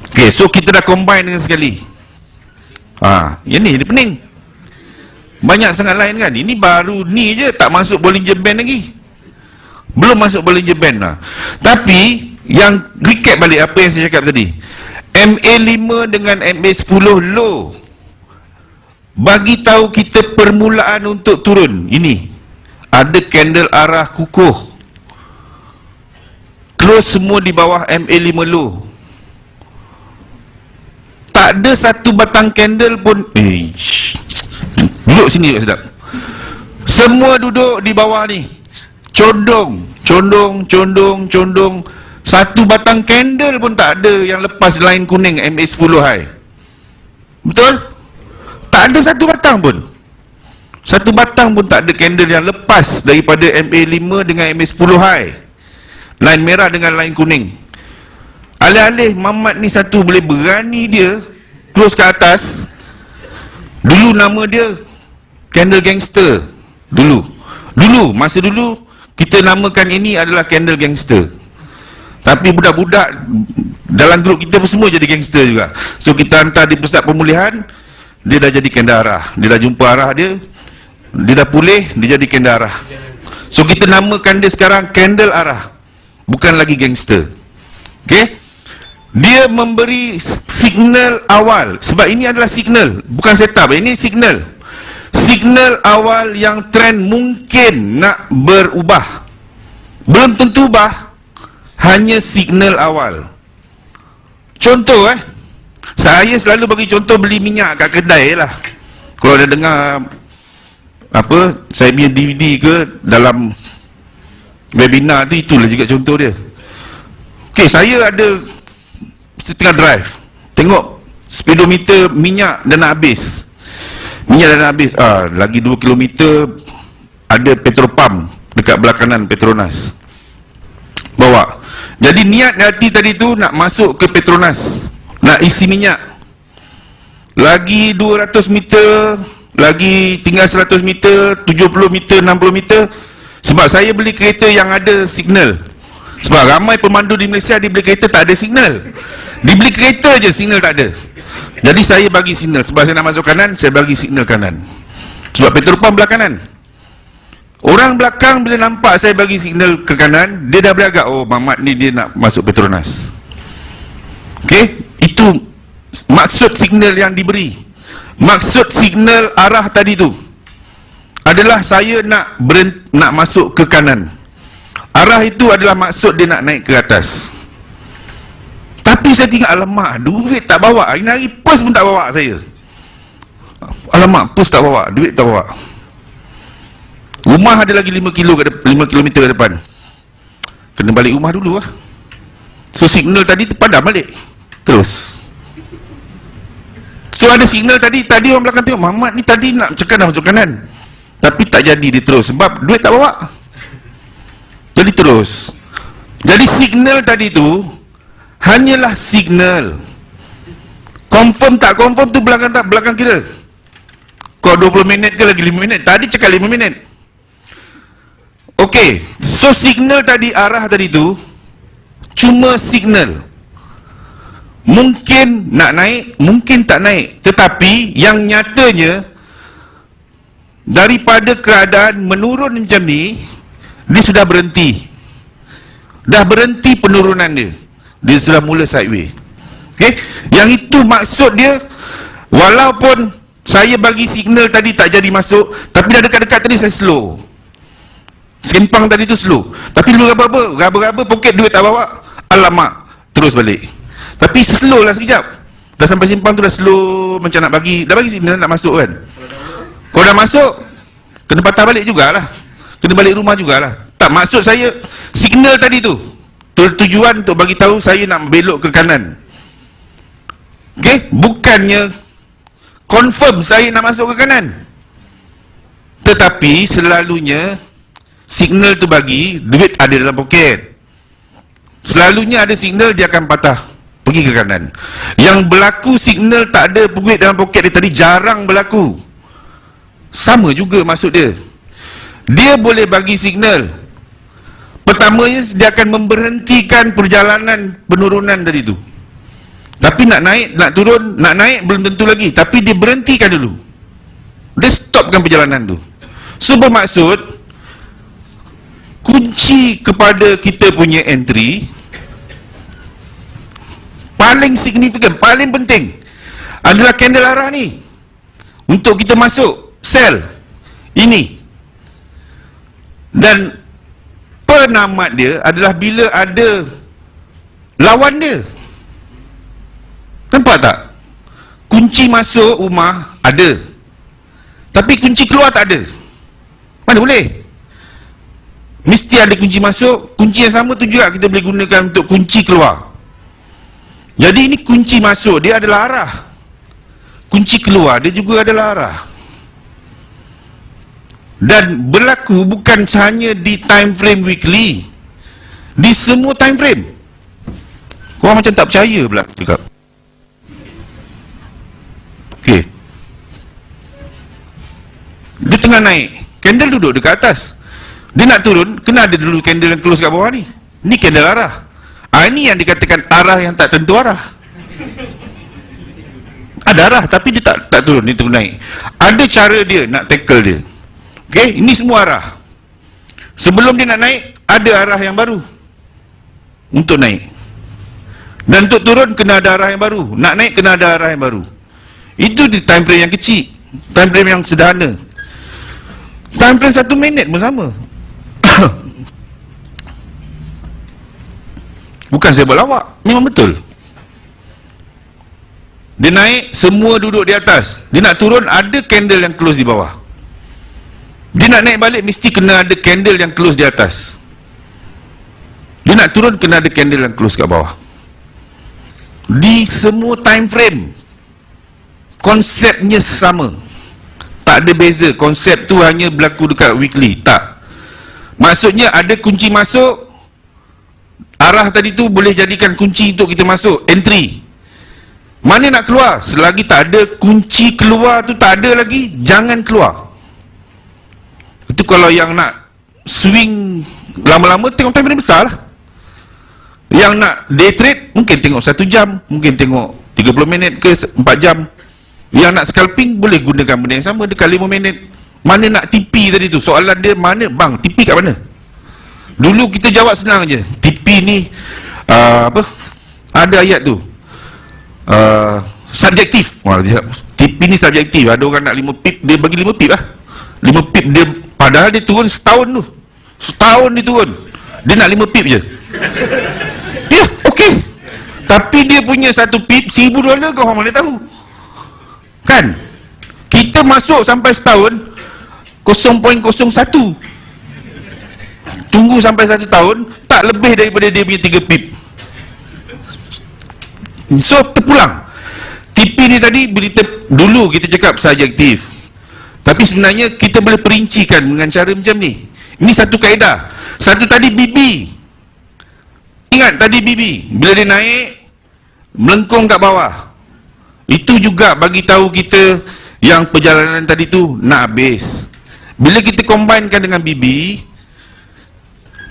Speaker 1: Ok, so kita dah combine dengan sekali. Yang ni dia pening. Banyak sangat lain kan. Ini baru ni je, tak masuk Bollinger Band lagi. Belum masuk Bollinger Band lah. Tapi yang recap balik apa yang saya cakap tadi, MA5 dengan MA10 low bagi tahu kita permulaan untuk turun. Ini ada candle arah kukuh, close semua di bawah MA5 low. Tak ada satu batang candle pun. Duduk sini sedap. Semua duduk di bawah ni, condong, condong, condong, condong. Satu batang candle pun tak ada yang lepas line kuning MA10 high. Betul? Tak ada satu batang pun. Satu batang pun tak ada candle yang lepas daripada MA5 dengan MA10 high, line merah dengan line kuning. Alih-alih Mamat ni satu boleh berani dia close ke atas. Dulu nama dia candle gangster. Dulu masa dulu kita namakan ini adalah candle gangster. Tapi budak-budak dalam grup kita pun semua jadi gangster juga. So kita hantar di pusat pemulihan, dia dah jadi candle arah. Dia dah jumpa arah dia, dia dah pulih, dia jadi candle arah. So kita namakan dia sekarang candle arah, bukan lagi gangster. Okay? Dia memberi signal awal. Sebab ini adalah signal, bukan setup. Ini signal. Signal awal yang trend mungkin nak berubah. Belum tentu ubah, hanya signal awal. Contoh saya selalu bagi contoh beli minyak kat kedai lah. Kalau ada dengar apa, saya punya DVD ke dalam webinar tu, itulah juga contoh dia. Okay, saya ada tengah drive, tengok speedometer minyak dah nak habis. Minyak dah nak habis. Lagi 2 km ada petrol pump dekat belah kanan Petronas. Bawa. Jadi niat hati tadi tu nak masuk ke Petronas, nak isi minyak. Lagi 200 meter, lagi tinggal 100 meter, 70 meter, 60 meter. Sebab saya beli kereta yang ada signal. Sebab ramai pemandu di Malaysia dibeli kereta tak ada signal. Dibeli kereta je signal tak ada. Jadi saya bagi signal. Sebab saya nak masuk kanan, saya bagi signal kanan. Sebab petrol pump belah kanan. Orang belakang bila nampak saya bagi signal ke kanan, dia dah beragak, oh Mamat ni dia nak masuk Petronas. Okey, itu maksud signal yang diberi. Maksud signal arah tadi tu adalah saya nak masuk ke kanan. Arah itu adalah maksud dia nak naik ke atas. Tapi saya tinggal, alamak, duit tak bawa. Hari-hari pers pun tak bawa saya. Alamak, pers tak bawa, duit tak bawa. Rumah ada lagi 5 km ke depan. Kena balik rumah dulu lah. So signal tadi terpadam balik. Terus. So ada signal tadi orang belakang tengok, Mamat ni tadi nak masuk kanan. Tapi tak jadi dia terus. Sebab duit tak bawa. Jadi terus. Jadi signal tadi tu hanyalah signal. Confirm tak confirm tu belakang kira. Kau 20 minit ke lagi 5 minit? Tadi cakap 5 minit. Okey, so signal tadi, arah tadi tu cuma signal. Mungkin nak naik, mungkin tak naik. Tetapi yang nyatanya daripada keadaan menurun macam ni, dia sudah berhenti. Dah berhenti penurunan dia. Dia sudah mula sideways. Okey, yang itu maksud dia. Walaupun saya bagi signal tadi tak jadi masuk, tapi dah dekat-dekat tadi saya slow. Sempang tadi tu slow. Tapi dulu raba-raba poket duit tak bawa. Alamak, terus balik. Tapi slow lah sekejap. Dah sampai simpang tu dah slow, macam nak bagi, dah bagi signal nak masuk kan. Kalau dah masuk, kena patah balik jugalah. Kena balik rumah jugalah. Tak, maksud saya signal tadi tu tujuan untuk bagi tahu saya nak belok ke kanan. Okey, bukannya confirm saya nak masuk ke kanan. Tetapi selalunya signal tu bagi, duit ada dalam poket. Selalunya ada signal, dia akan patah pergi ke kanan. Yang berlaku signal tak ada duit dalam poket dia tadi, jarang berlaku. Sama juga maksud dia. Dia boleh bagi signal. Pertamanya dia akan memberhentikan perjalanan penurunan tadi tu. Tapi nak naik, nak turun, nak naik belum tentu lagi. Tapi dia berhentikan dulu. Dia stopkan perjalanan tu. So bermaksud kunci kepada kita punya entry paling signifikan, paling penting adalah candle arah ni. untuk kita masuk sel ini. Dan penamat dia adalah bila ada lawan dia. Nampak tak? Kunci masuk rumah ada, tapi kunci keluar tak ada. Mana boleh? Mesti ada kunci masuk. Kunci yang sama tu juga kita boleh gunakan untuk kunci keluar. Jadi ini kunci masuk dia adalah arah, kunci keluar dia juga adalah arah. Dan berlaku bukan hanya di time frame weekly, di semua time frame. Korang macam tak percaya pula cakap. Okey, dia tengah naik, candle duduk dekat atas. Dia nak turun, kena ada dulu candle yang close kat bawah ni. Ni candle arah. Ini yang dikatakan arah yang tak tentu arah. Ada arah tapi dia tak turun, dia terus naik. Ada cara dia nak tackle dia. Okey, ini semua arah. Sebelum dia nak naik, ada arah yang baru untuk naik. Dan untuk turun kena ada arah yang baru. Nak naik kena ada arah yang baru. Itu di time frame yang kecil, time frame yang sederhana. Time frame 1 minit pun sama. Bukan saya buat lawak, memang betul. Dia naik, semua duduk di atas. Dia nak turun, ada candle yang close di bawah. Dia nak naik balik, mesti kena ada candle yang close di atas. Dia nak turun, kena ada candle yang close kat bawah. Di semua time frame konsepnya sama, tak ada beza. Konsep tu hanya berlaku dekat weekly, tak. Maksudnya ada kunci masuk, arah tadi tu boleh jadikan kunci untuk kita masuk, entry. Mana nak keluar, selagi tak ada kunci keluar tu, tak ada lagi, jangan keluar. Itu kalau yang nak swing lama-lama, tengok time frame besar lah. Yang nak day trade, mungkin tengok 1 jam, mungkin tengok 30 minit ke 4 jam. Yang nak scalping, boleh gunakan benda yang sama dekat 5 minit. Mana nak TP tadi tu, soalan dia mana, bang, TP kat mana? Dulu kita jawab senang je, TP ni apa, ada ayat tu, subjektif. TP ni subjektif. Ada orang nak 5 pip, dia bagi 5 pip lah. 5 pip dia, padahal dia turun setahun tu, setahun dia turun, dia nak 5 pip je. Ya, okey. Tapi dia punya 1 pip $1,000, kau orang mana tahu kan? Kita masuk sampai setahun 0.01, tunggu sampai 1 tahun, tak lebih daripada dia punya 3 pip. So terpulang. TP ni tadi berita, dulu kita cakap subjektif, tapi sebenarnya kita boleh perincikan dengan cara macam ni. Ini satu kaedah. Satu tadi BB, ingat tadi BB, bila dia naik melengkung kat bawah, itu juga bagi tahu kita yang perjalanan tadi tu nak habis. Bila kita combinekan dengan BB,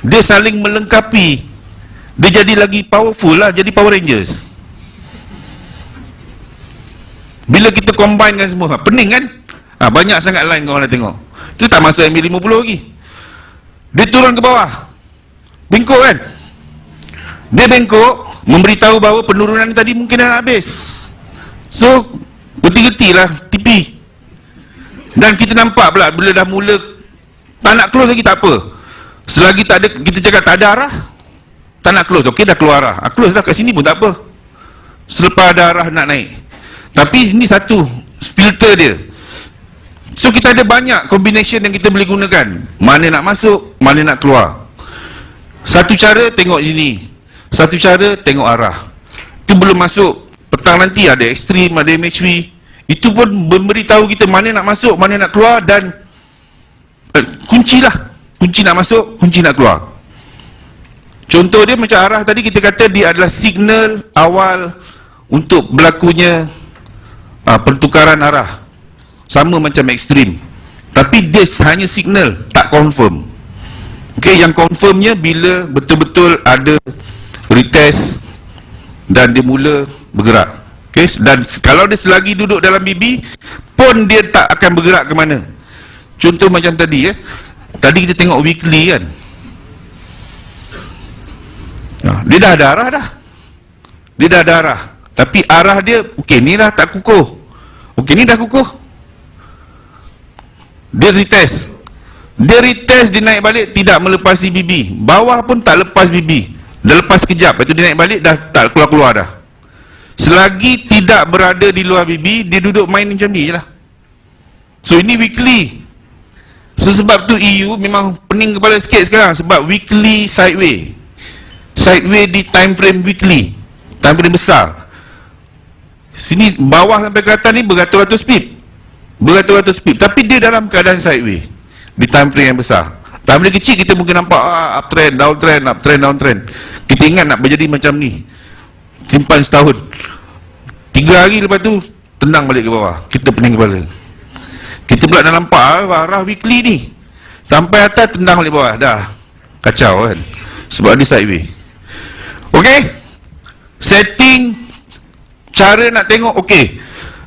Speaker 1: dia saling melengkapi, dia jadi lagi powerful lah, jadi Power Rangers. Bila kita combinekan semua, pening kan? Banyak sangat line kau nak tengok. Itu tak masuk MA50 lagi. Dia turun ke bawah, bengkok kan? Dia bengkok, memberitahu bahawa penurunan tadi mungkin dah habis. So berhenti-henti lah TP. Dan kita nampak pula bila dah mula tak nak close lagi, tak apa. Selagi tak ada, kita cakap tak ada arah, tak nak close, okey dah keluar arah, close lah kat sini pun tak apa, selepas ada arah nak naik. Tapi ini satu filter dia. So kita ada banyak combination yang kita boleh gunakan, mana nak masuk, mana nak keluar. Satu cara tengok sini, satu cara tengok arah. Itu belum masuk petang nanti ada ekstrim, ada MHV. Itu pun memberitahu kita mana nak masuk, mana nak keluar, dan kunci lah, kunci nak masuk, kunci nak keluar. Contoh dia macam arah tadi, kita kata dia adalah signal awal untuk berlakunya pertukaran arah. Sama macam ekstrim, tapi dia hanya signal, tak confirm. Okey, yang confirmnya bila betul-betul ada retest dan dia mula bergerak. Okay? Dan kalau dia selagi duduk dalam BB pun dia tak akan bergerak ke mana. Contoh macam tadi, tadi kita tengok weekly kan, dia dah ada arah dah, dia dah ada arah, tapi arah dia okey, ni dah tak kukuh, okey ni dah kukuh, Dia retest. Dia retest, dia naik balik, tidak melepasi BB. Bawah pun tak lepas BB. Dah lepas sekejap, lepas tu dia naik balik, dah tak keluar-keluar dah. Selagi tidak berada di luar BB, dia duduk main macam ni je lah. So ini weekly. So sebab tu EU memang pening kepala sikit sekarang, sebab weekly sideway. Sideway di time frame weekly, time frame besar. Sini bawah sampai ke atas ni beratus-ratus pip. Beratus-ratus pip, tapi dia dalam keadaan sideway di time frame yang besar. Time frame kecil kita mungkin nampak uptrend, downtrend, uptrend, downtrend. Kita ingat nak berjadi macam ni, simpan setahun, 3 hari lepas tu tendang balik ke bawah. Kita pening kepala. Kita pula dah nampak arah weekly ni, sampai atas tendang balik bawah. Dah kacau kan, sebab dia sideway. Ok, setting cara nak tengok. Ok,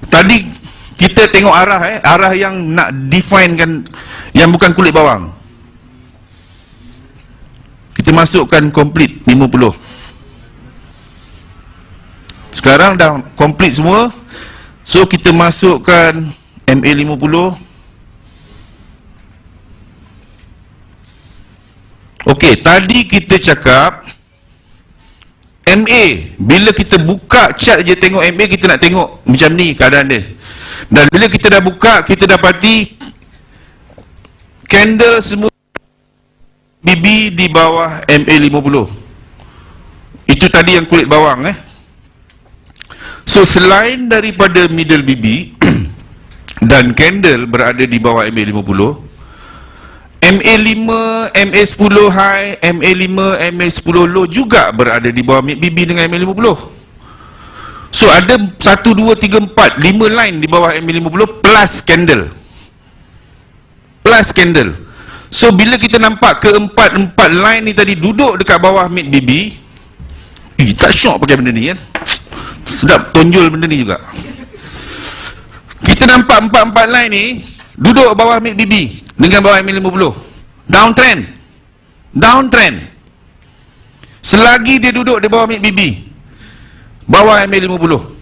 Speaker 1: tadi kita tengok arah arah yang nak define kan, yang bukan kulit bawang. Kita masukkan complete 50. Sekarang dah complete semua. So kita masukkan MA50. Okey, tadi kita cakap MA, bila kita buka chart je tengok MA, kita nak tengok macam ni keadaan dia. Dan bila kita dah buka, kita dapati candle semua BB di bawah MA50. Itu tadi yang kulit bawang So selain daripada middle BB dan candle berada di bawah MA50, MA5, MA10 high, MA5, MA10 low juga berada di bawah mid BB dengan MA50. So ada 1, 2, 3, 4, 5 line di bawah MA50 plus candle. Plus candle. So bila kita nampak keempat-empat line ni tadi duduk dekat bawah mid BB, tak syok pakai benda ni kan. Sedap tonjol benda ni juga. Kita nampak empat-empat line ni duduk bawah mid BB dengan bawah MA50. Downtrend. Downtrend. Selagi dia duduk di bawah mid BB, bawah MA50.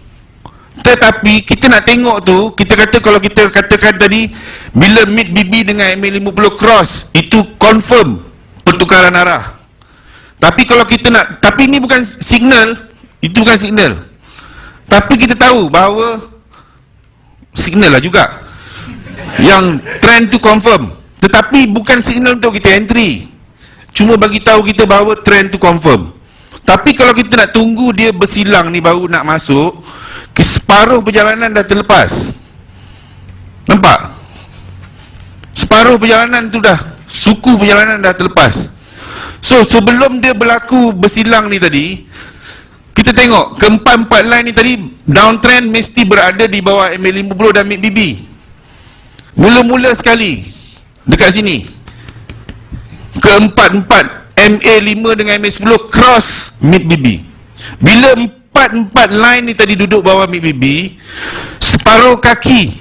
Speaker 1: Tetapi kita nak tengok tu, kita kata, kalau kita katakan tadi, bila mid BB dengan MA50 cross, itu confirm pertukaran arah. Tapi kalau kita nak, tapi ini bukan signal, itu bukan signal. Tapi kita tahu bahawa signal lah juga yang trend tu confirm, tetapi bukan signal untuk kita entry, cuma bagi tahu kita bahawa trend tu confirm. Tapi kalau kita nak tunggu dia bersilang ni baru nak masuk, separuh perjalanan dah terlepas. Nampak? Separuh perjalanan tu dah, suku perjalanan dah terlepas. So sebelum dia berlaku bersilang ni tadi, kita tengok keempat-empat line ni tadi downtrend mesti berada di bawah MA50 dan mid BB. Mula-mula sekali dekat sini keempat-empat MA5 dengan MA10 cross mid BB. Bila empat-empat line ni tadi duduk bawah mid BB, separuh kaki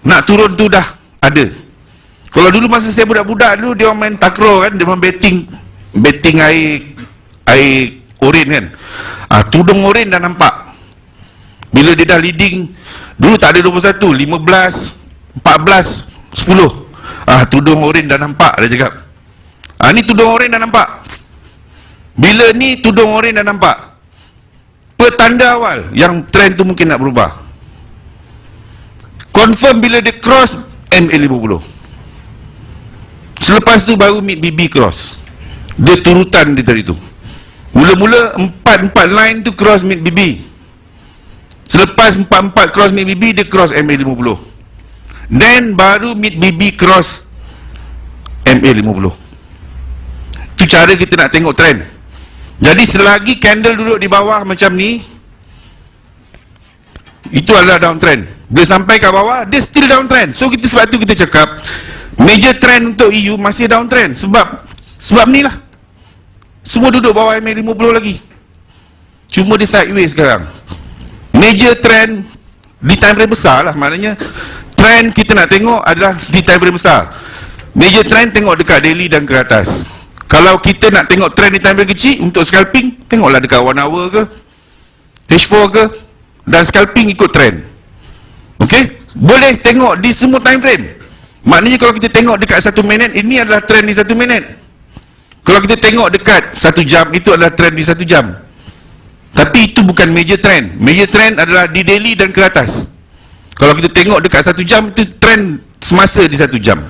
Speaker 1: nak turun tu dah ada. Kalau dulu masa saya budak-budak dulu, dia orang main takraw kan, dia orang betting air oren kan. Tudung oren dah nampak. Bila dia dah leading, dulu tak ada 21, 15, 14, 10. Tudung oren dah nampak, dia cakap. Ni tudung oren dah nampak. Bila ni tudung oren dah nampak, petanda awal yang trend tu mungkin nak berubah. Confirm bila dia cross MA50. Selepas tu baru mid BB cross. Dia turutan dia tadi tu. Mula-mula empat line tu cross mid BB. Selepas empat cross mid BB, dia cross MA50. Then baru mid BB cross MA50. Tu cara kita nak tengok trend. Jadi selagi candle duduk di bawah macam ni, itu adalah downtrend. Bila sampai ke bawah, dia still downtrend. So sebab tu kita cakap major trend untuk EU masih downtrend. Sebab ni lah, semua duduk bawah MA50 lagi. Cuma dia sideways sekarang. Major trend di time frame besar lah. Maknanya trend kita nak tengok adalah di time frame besar. Major trend tengok dekat daily dan ke atas. Kalau kita nak tengok trend di time frame kecil untuk scalping, tengoklah dekat 1 hour ke, H4 ke, dan scalping ikut trend. Ok, Boleh tengok di semua time frame. Maknanya kalau kita tengok dekat 1 minit, ini adalah trend di 1 minit. Kalau kita tengok dekat 1 jam, itu adalah trend di 1 jam. Tapi itu bukan major trend. Major trend adalah di daily dan ke atas. Kalau kita tengok dekat 1 jam, itu trend semasa di 1 jam.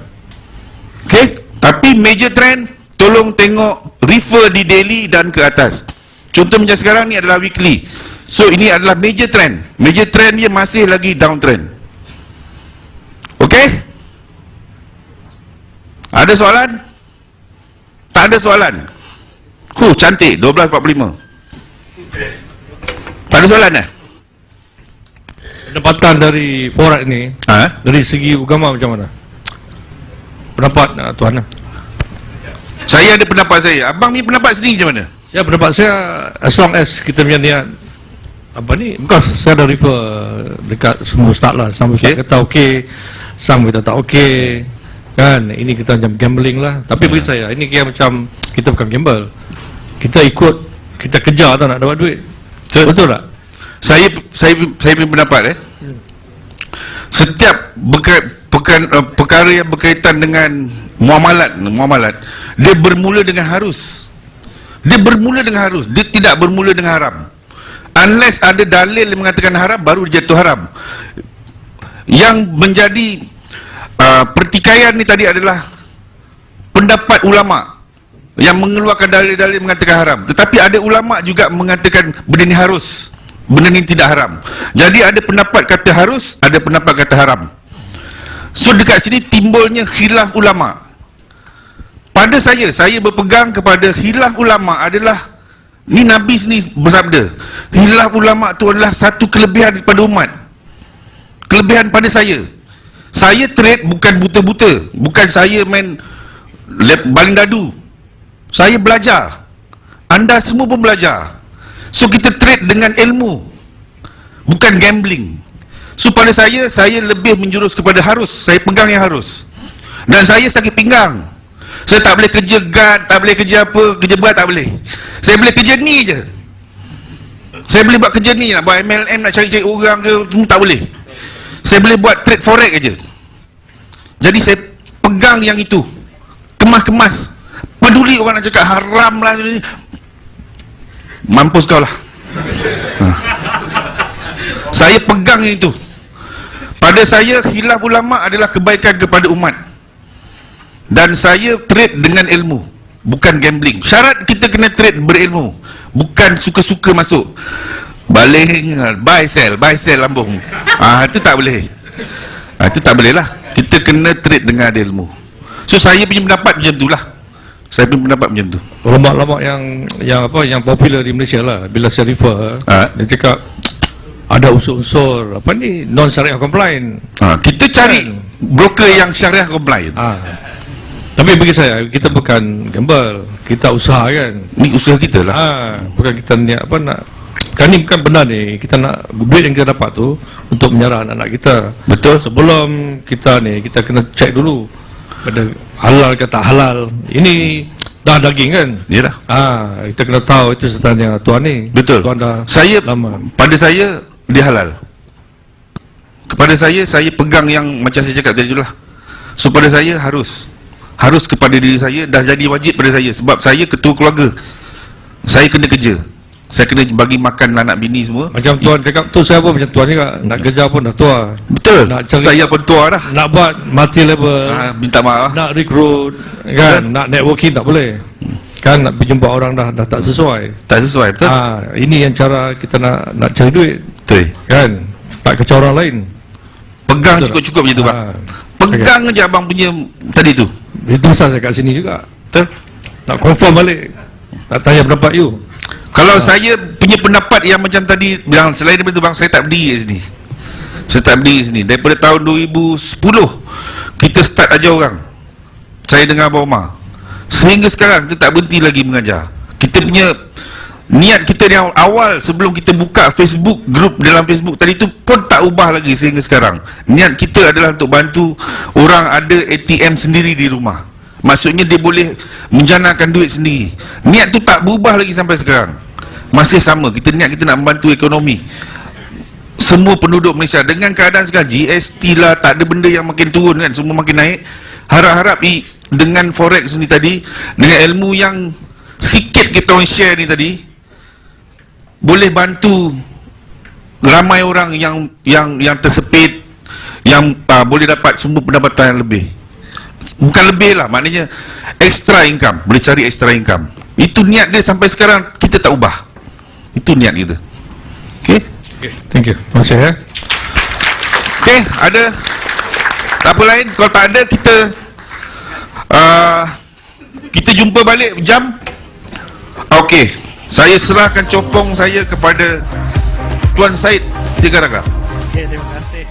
Speaker 1: Okey? Tapi major trend, tolong tengok refer di daily dan ke atas. Contoh macam sekarang ni adalah weekly. So ini adalah major trend. Major trend dia masih lagi downtrend. Okey? Ada soalan? Tak ada soalan. Cantik, 12.45. Tak ada soalan dah?
Speaker 4: Pendapatan dari Forex ni, dari segi agama macam mana? Pendapat Tuan lah.
Speaker 1: Saya ada pendapat saya. Abang punya pendapat sendiri macam mana?
Speaker 4: Saya pendapat saya, as long as kita punya niat apa ni, because saya ada refer dekat semua ustaz lah. Some ustaz kata okey, some kata tak okey, kan? Ini kita macam gambling lah. Tapi bagi saya, ini kira macam kita bukan gamble. Kita ikut, kita kejar tau nak dapat duit. Betul tak?
Speaker 1: Saya punya pendapat setiap perkara yang berkaitan dengan muamalat, dia bermula dengan harus. Dia bermula dengan harus. Dia tidak bermula dengan haram. Unless ada dalil yang mengatakan haram, baru dia jatuh haram. Yang menjadi pertikaian ni tadi adalah pendapat ulama yang mengeluarkan dalil-dalil mengatakan haram. Tetapi ada ulama juga mengatakan benda ni harus, benda ni tidak haram. Jadi ada pendapat kata harus, ada pendapat kata haram. So dekat sini timbulnya khilaf ulama. Pada saya berpegang kepada khilaf ulama adalah, ni Nabi sini bersabda, khilaf ulama tu adalah satu kelebihan daripada umat. Kelebihan pada saya trade bukan buta-buta, bukan saya main baling dadu. Saya belajar, anda semua pun belajar. So kita trade dengan ilmu, bukan gambling. So pada saya lebih menjurus kepada harus. Saya pegang yang harus. Dan saya sakit pinggang. Saya tak boleh kerja guard, tak boleh kerja apa, kerja berat tak boleh. Saya boleh kerja ni je. Saya boleh buat kerja ni, nak buat MLM, nak cari-cari orang ke, semua tak boleh. Saya boleh buat trade forex aja. Jadi saya pegang yang itu. Kemas-kemas. Peduli orang nak cakap haram lah, mampus kau lah. Saya pegang yang itu. Pada saya khilaf ulama adalah kebaikan kepada umat. Dan saya trade dengan ilmu, bukan gambling. Syarat kita kena trade berilmu, bukan suka-suka masuk baling, buy sell lambung. Itu tak boleh. Itu tak boleh lah. Kita kena trade dengan ada ilmu. So saya punya pendapat macam tu lah. Saya punya pendapat macam tu.
Speaker 4: Ulama-ulama yang popular di Malaysia lah, bila saya refer, dia cakap ada unsur-unsur apa ni, non syariah compliant.
Speaker 1: Kita cari broker yang syariah compliant.
Speaker 4: Tapi bagi saya, kita bukan gamble, kita usaha kan.
Speaker 1: Ni usaha kita lah.
Speaker 4: Bukan kita niat apa nak. Kan ni bukan benar ni, kita nak duit yang kita dapat tu untuk menyerah anak-anak kita.
Speaker 1: Betul.
Speaker 4: Sebelum kita ni, kita kena cek dulu ada halal ke tak halal. Ini dah daging kan?
Speaker 1: Yalah.
Speaker 4: Kita kena tahu itu sebenarnya tuan ni.
Speaker 1: Betul.
Speaker 4: Tuan dah lama.
Speaker 1: Pada saya dia halal. Kepada saya pegang yang macam saya cakap tadi lah. So pada saya harus kepada diri saya, dah jadi wajib pada saya. Sebab saya ketua keluarga, saya kena kerja, saya kena bagi makan anak bini semua.
Speaker 4: Macam tuan cakap tu, saya pun macam tuan juga. Nak kerja pun dah tua.
Speaker 1: Betul.
Speaker 4: Nak cari,
Speaker 1: saya pun tua dah.
Speaker 4: nak buat multi level,
Speaker 1: minta maaf.
Speaker 4: nak recruit kan, nak networking tak boleh kan, nak berjumpa orang dah tak sesuai.
Speaker 1: Tak sesuai, betul.
Speaker 4: Ini yang cara kita nak cari duit.
Speaker 1: Betul.
Speaker 4: Kan, tak kacau orang lain.
Speaker 1: Pegang cukup-cukup macam tu, bang. Pegang je abang punya tadi tu.
Speaker 4: Itu pasal saya kat sini juga.
Speaker 1: Betul.
Speaker 4: Nak confirm balik. Tak tanya pendapat you.
Speaker 1: Kalau saya punya pendapat yang macam tadi, yang selain daripada tu bang, saya tak berdiri kat sini. Saya tak berdiri kat sini. Daripada tahun 2010 kita start ajar orang. Saya dengan Abang Omar. Sehingga sekarang kita tak berhenti lagi mengajar. Kita punya niat kita yang awal sebelum kita buka Facebook, grup dalam Facebook tadi tu pun tak ubah lagi sehingga sekarang. Niat kita adalah untuk bantu orang ada ATM sendiri di rumah. Maksudnya dia boleh menjanakan duit sendiri. Niat tu tak berubah lagi sampai sekarang. Masih sama. Kita niat kita nak membantu ekonomi. semua penduduk Malaysia dengan keadaan sekarang GST lah, tak ada benda yang makin turun kan, semua makin naik. Harap-harap dengan forex ni tadi, dengan ilmu yang sikit kita orang share ni tadi, boleh bantu ramai orang yang tersepit, yang boleh dapat sumber pendapatan yang lebih. Bukan lebih lah, maknanya extra income, boleh cari extra income. Itu niat dia sampai sekarang, kita tak ubah. Itu niat kita. Okay?
Speaker 4: Thank you. Terima kasih ya.
Speaker 1: Okay, ada tak apa lain? Kalau tak ada, kita jumpa balik jam. Okey, saya serahkan copong saya kepada Tuan Syed Segaraka.
Speaker 2: Okay, terima kasih.